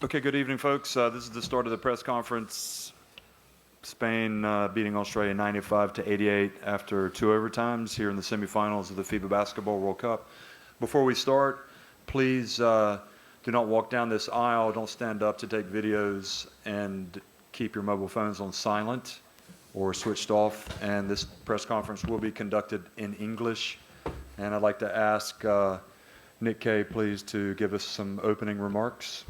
Okay, good evening, folks. This is the start of the press conference. Spain beating Australia 95-88 after 2 overtimes here in the semifinals of the FIBA Basketball World Cup. Before we start, please do not walk down this aisle. Don't stand up to take videos, and keep your mobile phones on silent or switched off. And this press conference will be conducted in English. And I'd like to ask Nick Kay, please, to give us some opening remarks.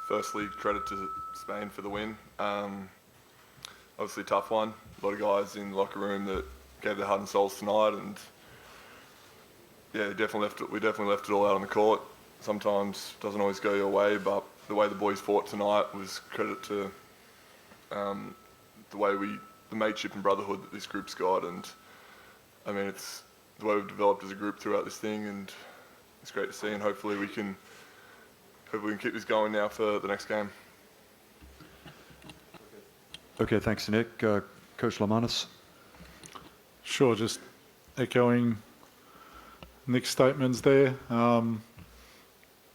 Firstly, credit to Spain for the win. Obviously a tough one. A lot of guys in the locker room that gave their heart and souls tonight, and yeah, we definitely left it all out on the court. Sometimes it doesn't always go your way, but the way the boys fought tonight was credit to the mateship and brotherhood that this group's got. And I mean, it's the way we've developed as a group throughout this thing, and it's great to see. And hopefully we can keep this going now for the next game. Okay, thanks, Nick. Coach Lamanis. Sure, just echoing Nick's statements there. Yeah,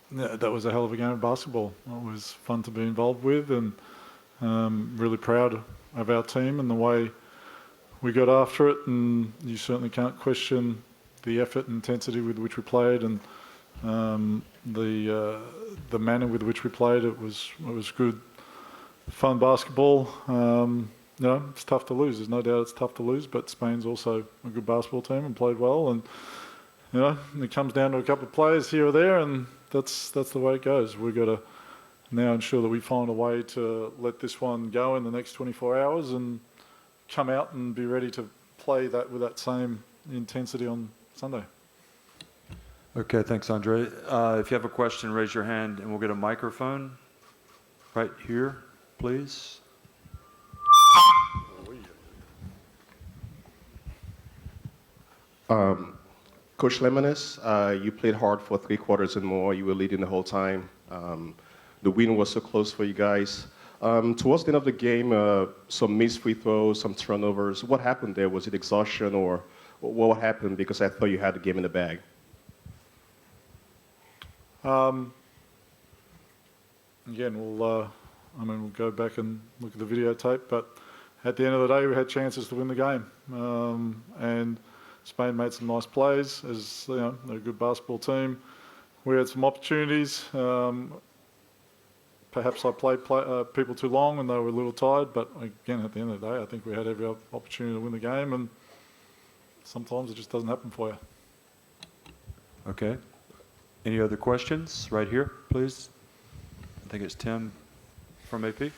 that was a hell of a game of basketball. It was fun to be involved with, and really proud of our team and the way we got after it. And you certainly can't question the effort and intensity with which we played, and the manner with which we played. It was good, fun basketball. You know, it's tough to lose. There's no doubt it's tough to lose, but Spain's also a good basketball team and played well. And you know, it comes down to a couple of players here or there, and that's the way it goes. We've got to now ensure that we find a way to let this one go in the next 24 hours and come out and be ready to play that with that same intensity on Sunday. Okay, thanks, Andre. If you have a question, raise your hand and we'll get a microphone right here, please. Coach Lemanis, you played hard for 3 quarters and more. You were leading the whole time. The win was so close for you guys. Towards the end of the game, some missed free throws, some turnovers. What happened there? Was it exhaustion, or what happened? Because I thought you had the game in the bag. Again, we'll go back and look at the videotape, but at the end of the day, we had chances to win the game. And Spain made some nice plays. As you know, they're a good basketball team. We had some opportunities. Perhaps I played people too long and they were a little tired, but again, at the end of the day, I think we had every opportunity to win the game, and sometimes it just doesn't happen for you. Okay. Any other questions? Right here, please. I think it's Tim from AP.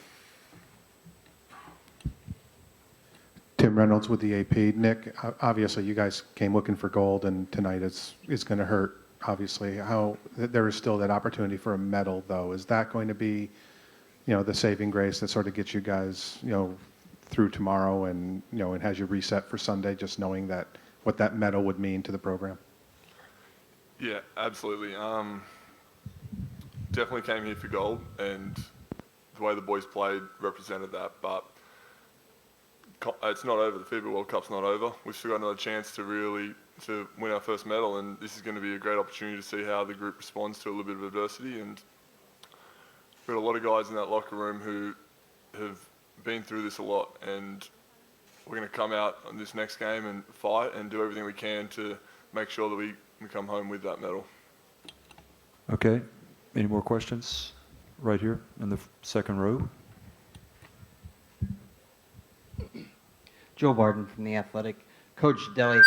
Tim Reynolds with the AP. Nick, obviously you guys came looking for gold, and tonight it's going to hurt, obviously. There is still that opportunity for a medal, though. Is that going to be, you know, the saving grace that sort of gets you guys, you know, through tomorrow, and, you know, and has you reset for Sunday, just knowing that what that medal would mean to the program? Yeah, absolutely. Definitely came here for gold, and the way the boys played represented that. But it's not over. The FIBA World Cup's not over. We've still got another chance to win our first medal, and this is going to be a great opportunity to see how the group responds to a little bit of adversity. And we've got a lot of guys in that locker room who have been through this a lot, and we're going to come out on this next game and fight and do everything we can to make sure that we come home with that medal. Okay. Any more questions? Right here in the second row. Joe Barton from The Athletic. Coach Delly.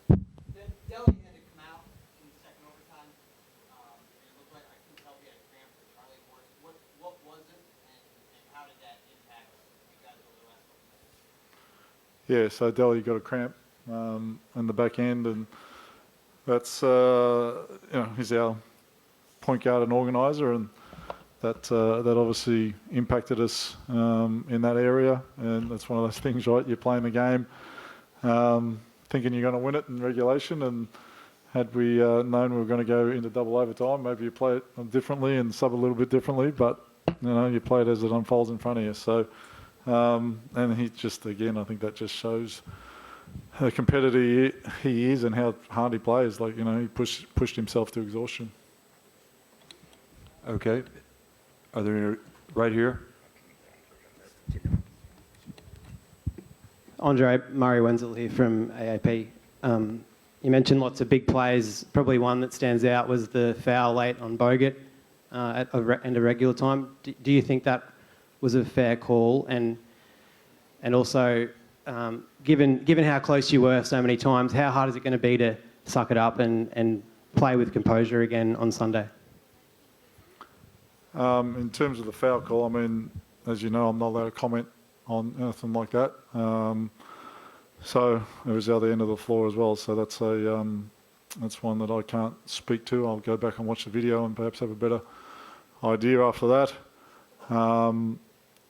Delly had to come out in the second overtime. It looked like, I couldn't tell if he had a cramp for Charlie Horse. What was it, and how did that impact you guys over the last couple minutes? Yeah, so Delly got a cramp in the back end, and that's you know, he's our point guard and organizer, and that obviously impacted us in that area. And that's one of those things, right? You're playing the game thinking you're going to win it in regulation, and had we known we were going to go into double overtime, maybe you play it differently and sub a little bit differently, but you know, you play it as it unfolds in front of you. So and he just, again, I think that just shows the competitor he is and how hard he plays. Like, he pushed himself to exhaustion. Okay. Are there any right here? Andre Murray Wenzel here from AAP. You mentioned lots of big plays. Probably one that stands out was the foul late on Bogut at end of regular time. Do you think that was a fair call? And also, given how close you were so many times, how hard is it going to be to suck it up and play with composure again on Sunday? In terms of the foul call, I mean, as you know, I'm not allowed to comment on anything like that. So it was the other end of the floor as well. So that's one that I can't speak to. I'll go back and watch the video and perhaps have a better idea after that.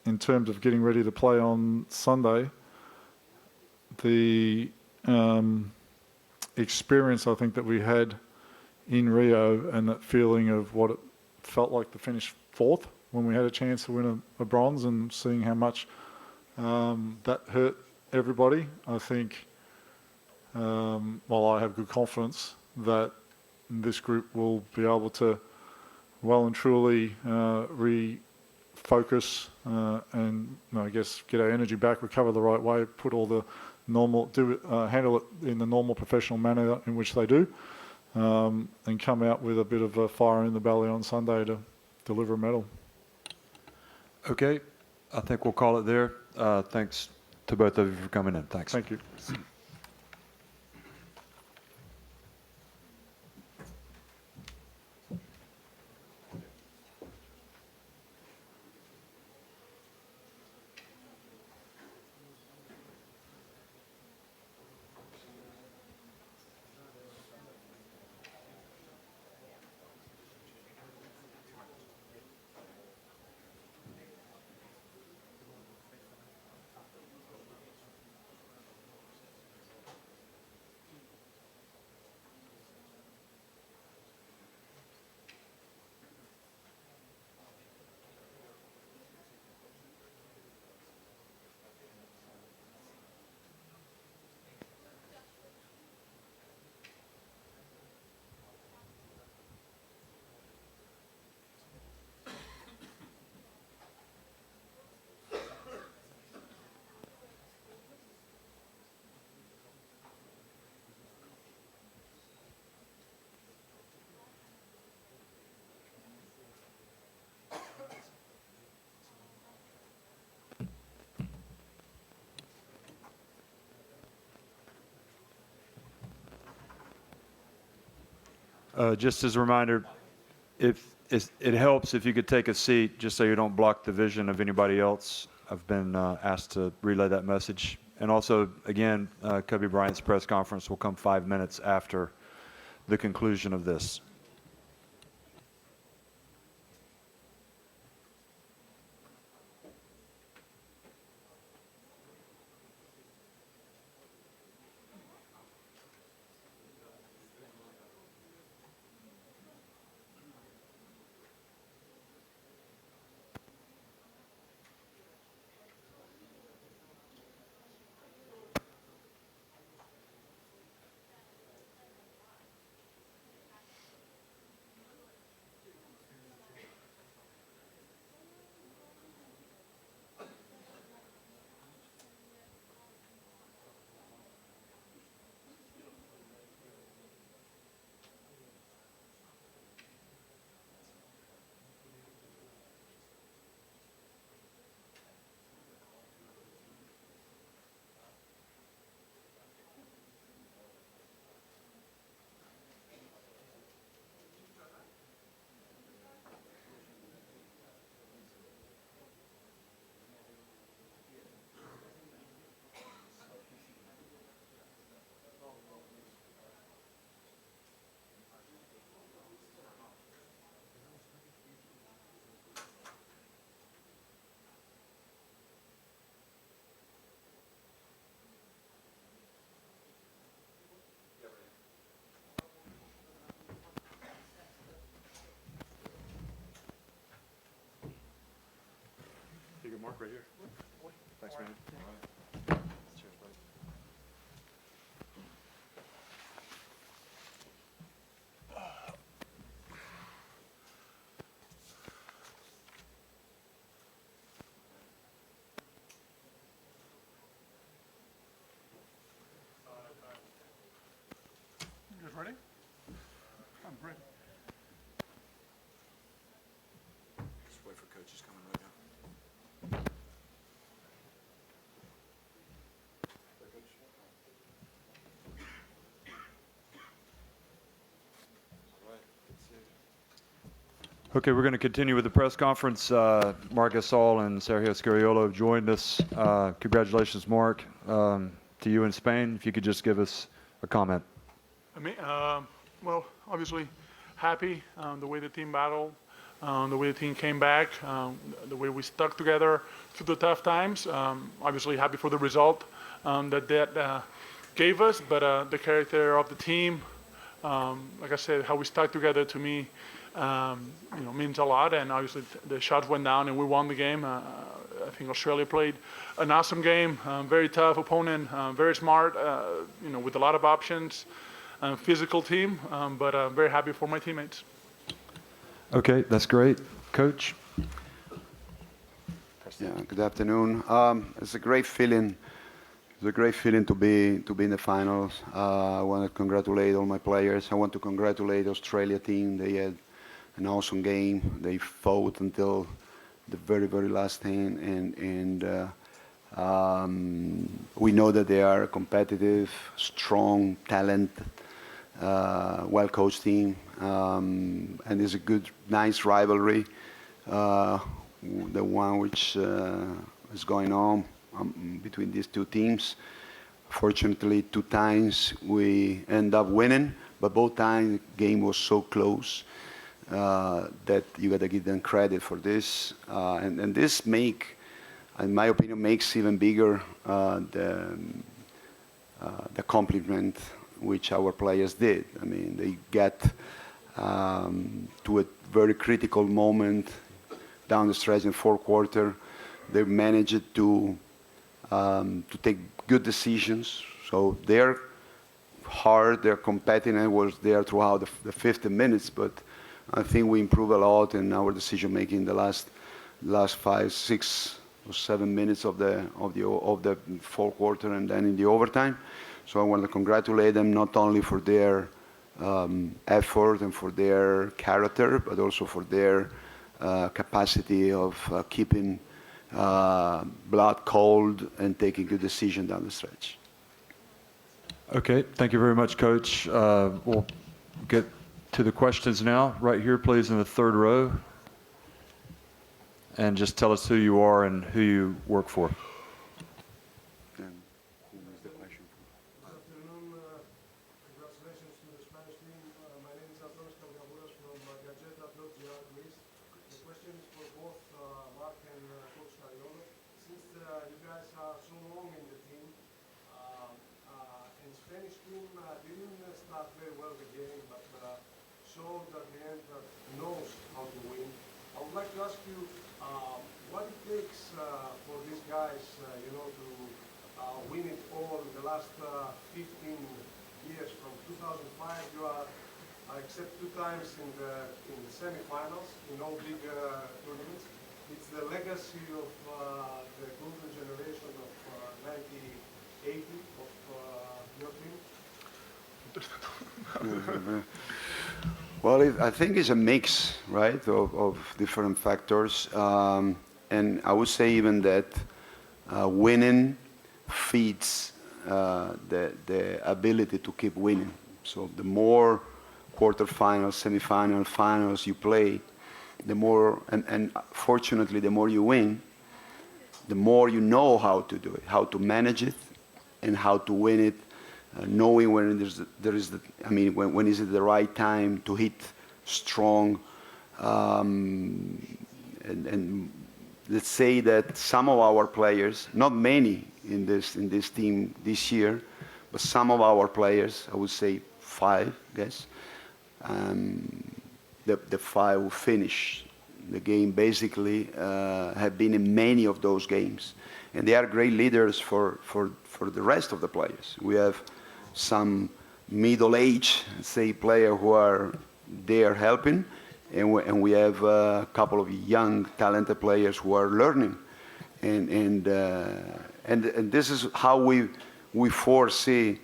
In terms of getting ready to play on Sunday, the experience I think that we had in Rio and that feeling of what it felt like to finish fourth when we had a chance to win a bronze, and seeing how much that hurt everybody, I think, I have good confidence that this group will be able to well and truly refocus and I guess get our energy back, recover the right way, put all the normal, handle it in the normal professional manner in which they do, and come out with a bit of a fire in the belly on Sunday to deliver a medal. Okay. I think we'll call it there. Thanks to both of you for coming in. Thanks. Thank you. Just as a reminder, it helps if you could take a seat just so you don't block the vision of anybody else. I've been asked to relay that message. And also, again, Kobe Bryant's press conference will come 5 minutes after the conclusion of this. Mark right here. Thanks, man. Cheers, buddy. Just wait for coaches coming right up. Okay, we're going to continue with the press conference. Marc Gasol and Sergio Scariolo have joined us. Congratulations, Marc, to you in Spain. If you could just give us a comment. Well, obviously happy the way the team battled, the way the team came back, the way we stuck together through the tough times. Obviously happy for the result that gave us, but the character of the team, like I said, how we stuck together to me, means a lot. And obviously the shots went down and we won the game. I think Australia played an awesome game, very tough opponent, very smart, with a lot of options, physical team, but very happy for my teammates. Okay, that's great. Coach? Yeah, good afternoon. It's a great feeling. It's a great feeling to be in the finals. I want to congratulate all my players. I want to congratulate the Australia team. They had an awesome game. They fought until the very, very last thing, and we know that they are a competitive, strong, talented, well-coached team, and it's a good, nice rivalry, the one which is going on between these two teams. Fortunately, 2 times we end up winning, but both times the game was so close that you got to give them credit for this. And this in my opinion, makes even bigger the accomplishment which our players did. I mean, they get to a very critical moment down the stretch in fourth quarter. They managed to take good decisions. So they're hard, their competitiveness was there throughout the 50 minutes, but I think we improved a lot in our decision making in the last 5, 6, or 7 minutes of the fourth quarter and then in the overtime. So I want to congratulate them not only for their effort and for their character, but also for their capacity of keeping blood cold and taking good decisions down the stretch. Okay, thank you very much, Coach. We'll get to the questions now. Right here, please, in the third row. And just tell us who you are and who you work for. And who is the question? Good afternoon. Congratulations to the Spanish team. My name is Antonio Calgaburas from Gazeta.gr, Greece. The question is for both Marc and Coach Scariolo. Since you guys are so long in the team, in Spanish team didn't start very well the game, but showed at the end that knows how to win. I would like to ask you what it takes for these guys, to win it all in the last 15 years. From 2005, you are, except 2 times in the semifinals in all big tournaments. It's the legacy of the golden generation of 1980 of your team. Well, I think it's a mix, right, of different factors. And I would say even that winning feeds the ability to keep winning. So the more quarterfinals, semifinals, finals you play, the more, and fortunately, the more you win, the more you know how to do it, how to manage it, and how to win it. Knowing when when is it the right time to hit strong, and let's say that some of our players, not many in this team this year, but some of our players, I would say 5, guess, the 5 who finish the game basically have been in many of those games, and they are great leaders for the rest of the players. We have some middle-aged, say, players who are there helping, and we have a couple of young, talented players who are learning, and this is how we foresee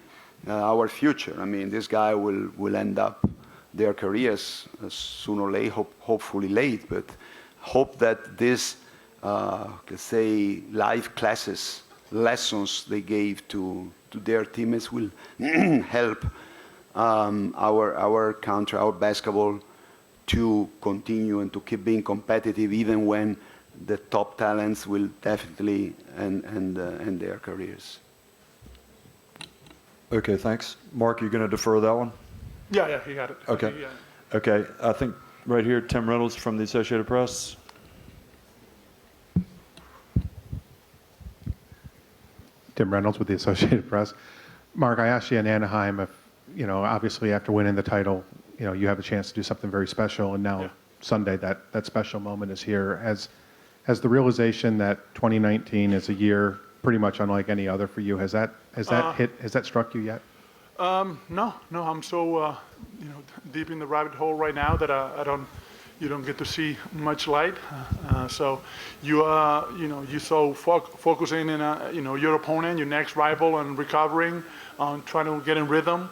our future. I mean, this guy will end up their careers sooner or later, hopefully late, but hope that this, let's say, life classes, lessons they gave to their teammates will help our country, our basketball, to continue and to keep being competitive even when the top talents will definitely end their careers. Okay, thanks. Mark, you going to defer that one? Yeah, he got it. Okay. Yeah. Okay, I think right here, Tim Reynolds from the Associated Press. Tim Reynolds with the Associated Press. Mark, I asked you in Anaheim if, obviously after winning the title, you have a chance to do something very special, and now Sunday that special moment is here. Has the realization that 2019 is a year pretty much unlike any other for you, has that struck you yet? No, I'm so deep in the rabbit hole right now that you don't get to see much light. So you so focusing in your opponent, your next rival, and recovering, trying to get in rhythm,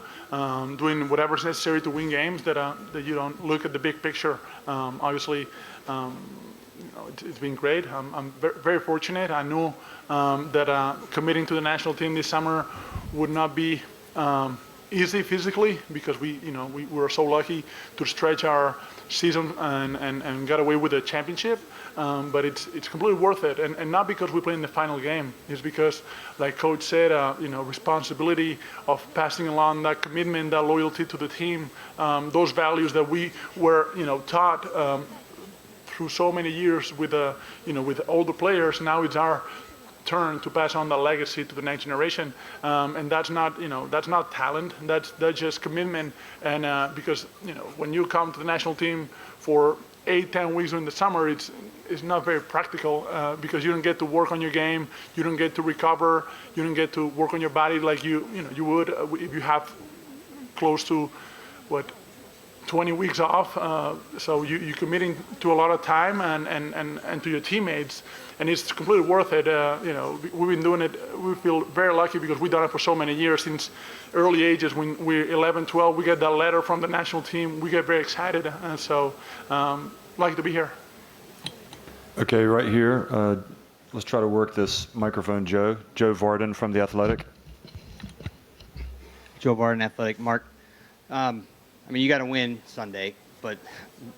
doing whatever's necessary to win games. That you don't look at the big picture. Obviously, it's been great. I'm very fortunate. I knew that committing to the national team this summer would not be easy physically, because we were so lucky to stretch our season and got away with a championship. But it's completely worth it, and not because we play in the final game. It's because, like Coach said, responsibility of passing along that commitment, that loyalty to the team, those values that we were taught through so many years with with older players. Now it's our turn to pass on the legacy to the next generation, and that's not talent. That's just commitment. And because when you come to the national team for 8-10 weeks during the summer, it's not very practical, because you don't get to work on your game, you don't get to recover, you don't get to work on your body like you would if you have close to 20 weeks off. So you're committing to a lot of time and to your teammates, and it's completely worth it. We've been doing it. We feel very lucky because we've done it for so many years. Since early ages, when we're 11, 12, we get that letter from the national team. We get very excited, and so lucky to be here. Okay, right here. Let's try to work this microphone, Joe. Joe Varden from The Athletic. Joe Varden, Athletic. Mark, you got to win Sunday, but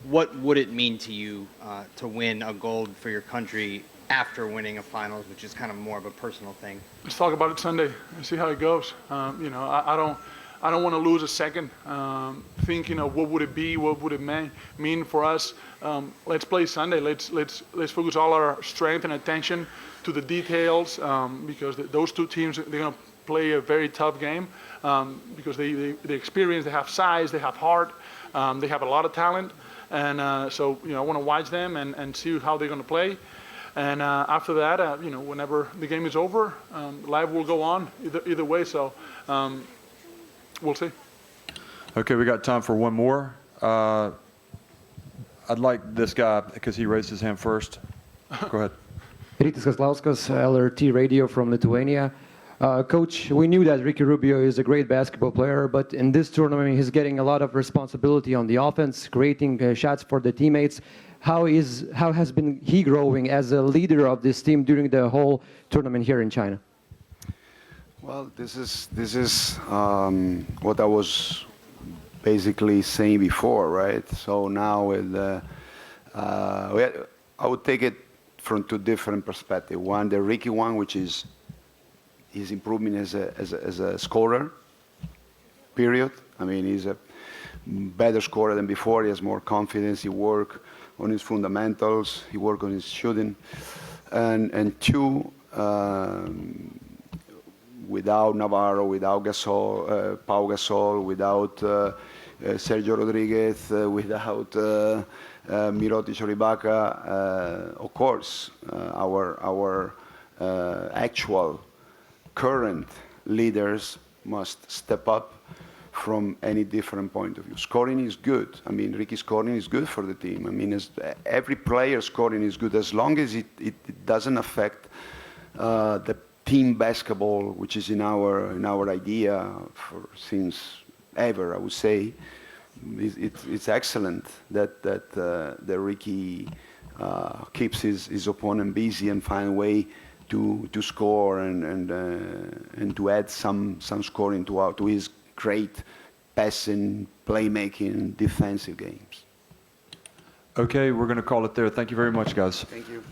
what would it mean to you to win a gold for your country after winning a finals, which is kind of more of a personal thing? Let's talk about it Sunday and see how it goes. I don't want to lose a second thinking of what would it be, what would it mean for us. Let's play Sunday. Let's focus all our strength and attention to the details, because those two teams, they're going to play a very tough game, because they experience, they have size, they have heart, they have a lot of talent, and so I want to watch them and see how they're going to play. And after that, whenever the game is over, life will go on either way. So we'll see. Okay, we got time for one more. I'd like this guy, because he raised his hand first. Go ahead. Rytis Kazlauskas, LRT Radio from Lithuania. Coach, we knew that Ricky Rubio is a great basketball player, but in this tournament he's getting a lot of responsibility on the offense, creating shots for the teammates. How has been he growing as a leader of this team during the whole tournament here in China? Well, this is what I was basically saying before, right? So now with I would take it from two different perspectives. One, the Ricky one, which is his improvement as a scorer. Period. He's a better scorer than before. He has more confidence. He works on his fundamentals. He works on his shooting. And two, without Navarro, without Gasol, Pau Gasol, without Sergio Rodriguez, without Mirotic or Ibaka, of course, our actual current leaders must step up from any different point of view. Scoring is good. Ricky's scoring is good for the team. Every player scoring is good as long as it doesn't affect the team basketball, which is in our idea since ever, I would say. it's excellent that Ricky keeps his opponent busy and find a way to score and to add some scoring to his great passing, playmaking, defensive games. Okay, we're going to call it there. Thank you very much, guys. Thank you.